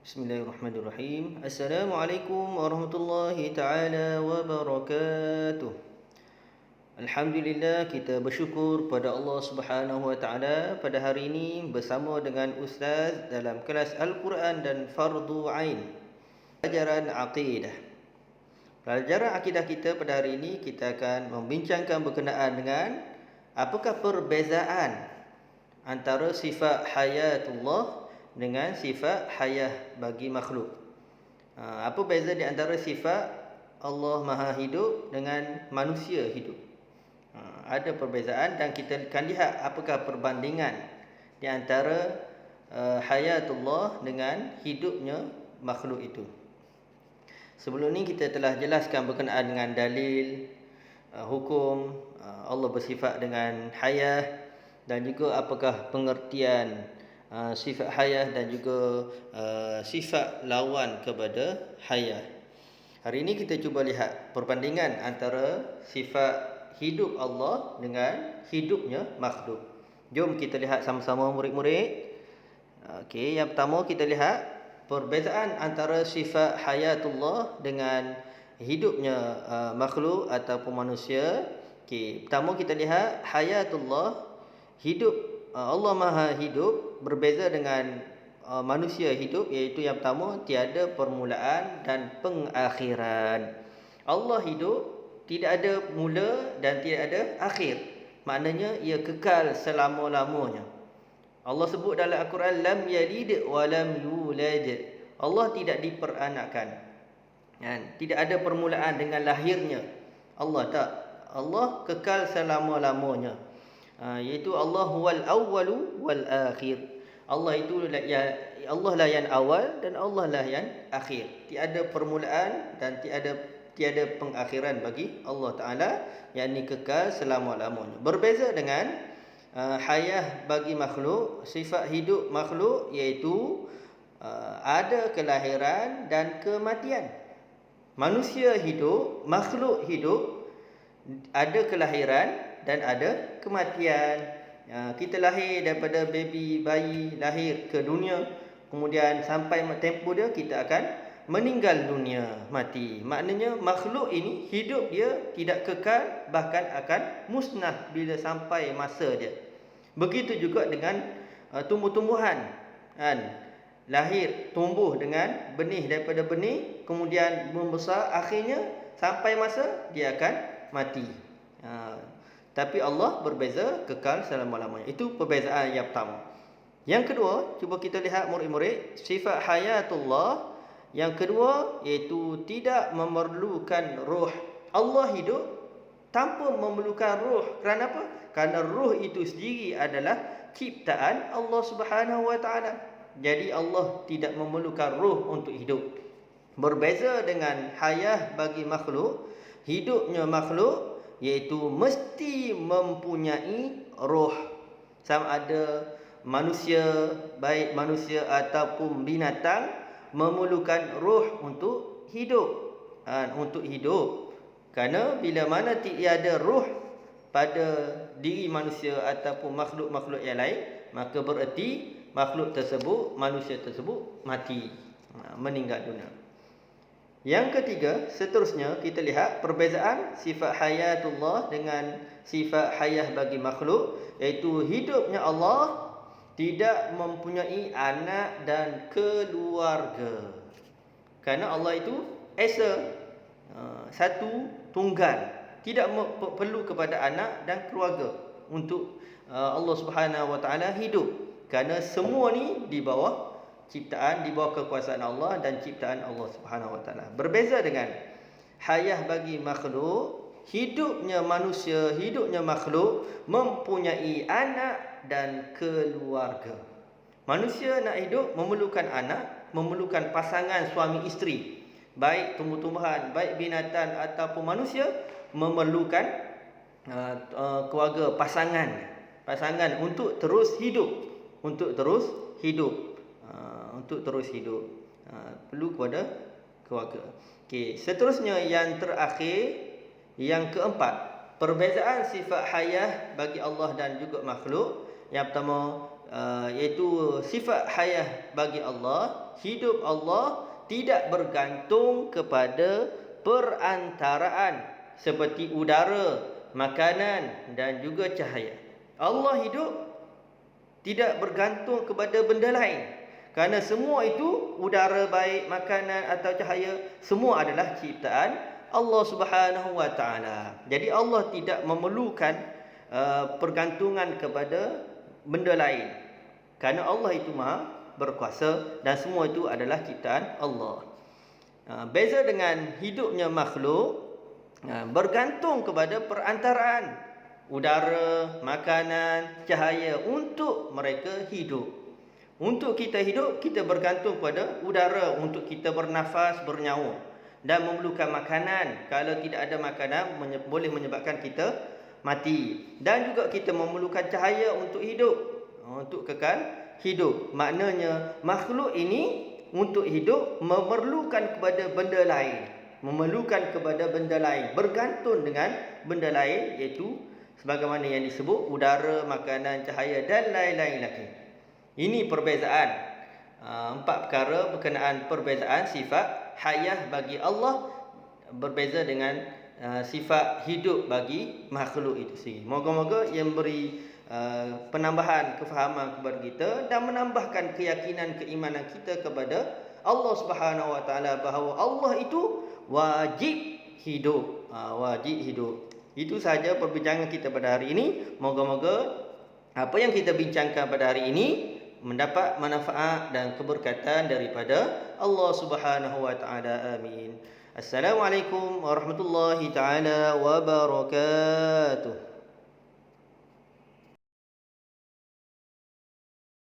Bismillahirrahmanirrahim. Assalamualaikum warahmatullahi taala wabarakatuh. Alhamdulillah, kita bersyukur pada Allah Subhanahu wa taala pada hari ini bersama dengan ustaz dalam kelas Al-Quran dan Fardu Ain. Pelajaran akidah. Pelajaran akidah kita pada hari ini kita akan membincangkan berkenaan dengan apakah perbezaan antara sifat hayatullah dengan sifat hayah bagi makhluk. Apa beza di antara sifat Allah Maha Hidup dengan manusia hidup? Ada perbezaan dan kita akan lihat apakah perbandingan di antara hayatullah dengan hidupnya makhluk itu. Sebelum ni kita telah jelaskan berkenaan dengan dalil hukum Allah bersifat dengan hayah dan juga apakah pengertian sifat hayah dan juga sifat lawan kepada hayah. Hari ini kita cuba lihat perbandingan antara sifat hidup Allah dengan hidupnya makhluk. Jom kita lihat sama-sama murid-murid. Okey, yang pertama kita lihat perbezaan antara sifat hayatullah dengan hidupnya makhluk ataupun manusia. Okey, pertama kita lihat hayatullah, hidup Allah Maha Hidup berbeza dengan manusia hidup, iaitu yang pertama tiada permulaan dan pengakhiran. Allah hidup, tidak ada mula dan tidak ada akhir. Maknanya ia kekal selama-lamanya. Allah sebut dalam Al-Quran, lam yalid wa lam yulad. Allah tidak diperanakkan. Tidak ada permulaan dengan lahirnya. Allah tak. Allah kekal selama-lamanya. Iaitu Allah huwal awwalu wal akhir. Allah itu Allah lah yang awal dan Allah lah yang akhir. Tiada permulaan dan tiada pengakhiran bagi Allah Taala, yang ini kekal selama-lamanya. Berbeza dengan hayah bagi makhluk, sifat hidup makhluk iaitu ada kelahiran dan kematian. Manusia hidup, makhluk hidup, ada kelahiran dan ada kematian. Kita lahir daripada bayi lahir ke dunia, kemudian sampai tempoh dia kita akan meninggal dunia, mati. Maknanya makhluk ini hidup dia tidak kekal, bahkan akan musnah bila sampai masa dia. Begitu juga dengan tumbuh-tumbuhan, lahir, tumbuh dengan benih, daripada benih kemudian membesar, akhirnya sampai masa dia akan mati. Tapi Allah berbeza, kekal selama-lamanya. Itu perbezaan yang pertama. Yang kedua, cuba kita lihat murid-murid, sifat hayatullah yang kedua iaitu tidak memerlukan ruh. Allah hidup tanpa memerlukan ruh. Kerana apa? Kerana ruh itu sendiri adalah ciptaan Allah Subhanahu wa taala. Jadi Allah tidak memerlukan ruh untuk hidup. Berbeza dengan hayah bagi makhluk, hidupnya makhluk iaitu mesti mempunyai roh. Sama ada manusia, baik manusia ataupun binatang, memerlukan roh untuk hidup. Untuk hidup. Kerana bila mana tiada roh pada diri manusia ataupun makhluk-makhluk yang lain, maka bererti makhluk tersebut, manusia tersebut mati, meninggal dunia. Yang ketiga, seterusnya kita lihat perbezaan sifat hayatullah dengan sifat hayah bagi makhluk, iaitu hidupnya Allah tidak mempunyai anak dan keluarga. Kerana Allah itu esa, satu, tunggal, tidak perlu kepada anak dan keluarga untuk Allah Subhanahu wa taala hidup. Kerana semua ni di bawah ciptaan, di bawah kekuasaan Allah dan ciptaan Allah Subhanahu wa taala. Berbeza dengan hayah bagi makhluk, hidupnya manusia, hidupnya makhluk mempunyai anak dan keluarga. Manusia nak hidup memerlukan anak, memerlukan pasangan suami isteri. Baik tumbuh-tumbuhan, baik binatang ataupun manusia memerlukan keluarga, pasangan untuk terus hidup, untuk terus hidup. Perlu kepada keluarga. Okey, seterusnya yang terakhir, yang keempat, perbezaan sifat hayah bagi Allah dan juga makhluk. Yang pertama, iaitu sifat hayah bagi Allah. Hidup Allah tidak bergantung kepada perantaraan seperti udara, makanan dan juga cahaya. Allah hidup tidak bergantung kepada benda lain. Kerana semua itu, udara baik, makanan atau cahaya, semua adalah ciptaan Allah Subhanahu wa taala. Jadi Allah tidak memerlukan pergantungan kepada benda lain. Kerana Allah itu Maha berkuasa dan semua itu adalah ciptaan Allah. Beza dengan hidupnya makhluk, bergantung kepada perantaraan udara, makanan, cahaya untuk mereka hidup. Untuk kita hidup, kita bergantung pada udara untuk kita bernafas, bernyawa, dan memerlukan makanan. Kalau tidak ada makanan, boleh menyebabkan kita mati. Dan juga kita memerlukan cahaya untuk hidup, untuk kekal hidup. Maknanya makhluk ini untuk hidup memerlukan kepada benda lain, bergantung dengan benda lain, iaitu sebagaimana yang disebut udara, makanan, cahaya dan lain-lain lagi. Ini perbezaan, 4 perkara berkenaan perbezaan sifat hayah bagi Allah berbeza dengan sifat hidup bagi makhluk itu sendiri. Moga-moga yang beri penambahan kefahaman kepada kita dan menambahkan keyakinan keimanan kita kepada Allah Subhanahu wa taala bahawa Allah itu wajib hidup. Wajib hidup. Itu sahaja perbincangan kita pada hari ini. Moga-moga apa yang kita bincangkan pada hari ini mendapat manfaat dan keberkatan daripada Allah Subhanahu wa taala. Amin. Assalamualaikum warahmatullahi taala wabarakatuh.